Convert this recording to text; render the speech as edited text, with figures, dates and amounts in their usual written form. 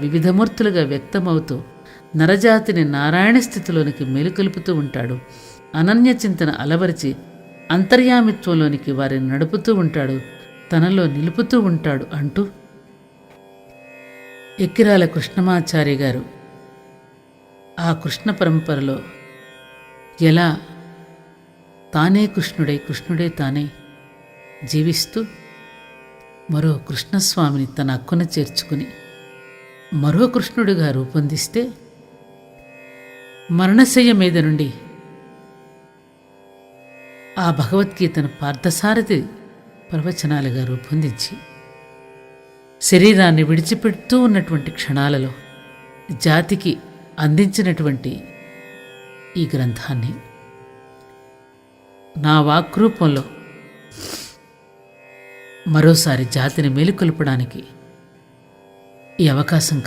వివిధమూర్తులుగా వ్యక్తమవుతూ నరజాతిని నారాయణ స్థితిలోనికి మేలుకొలుపుతూ ఉంటాడు. అనన్య చింతన అలవరిచి అంతర్యామిత్వంలోనికి వారిని నడుపుతూ ఉంటాడు, తనలో నిలుపుతూ ఉంటాడు అంటూ ఎక్కిరాల కృష్ణమాచారి గారు ఆ కృష్ణ పరంపరలో ఎలా తానే కృష్ణుడై కృష్ణుడే తానే జీవిస్తూ మరో కృష్ణస్వామిని తన అక్కున చేర్చుకుని మరో కృష్ణుడిగా రూపొందిస్తే మరణశయ్య మీద నుండి ఆ భగవద్గీతను పార్థసారథి ప్రవచనాలుగా రూపొందించి శరీరాన్ని విడిచిపెడుతూ ఉన్నటువంటి క్షణాలలో జాతికి అందించినటువంటి ఈ గ్రంథాన్ని నా వాక్రూపంలో మరోసారి జాతిని మేలుకొల్పడానికి ఈ అవకాశం కలిగి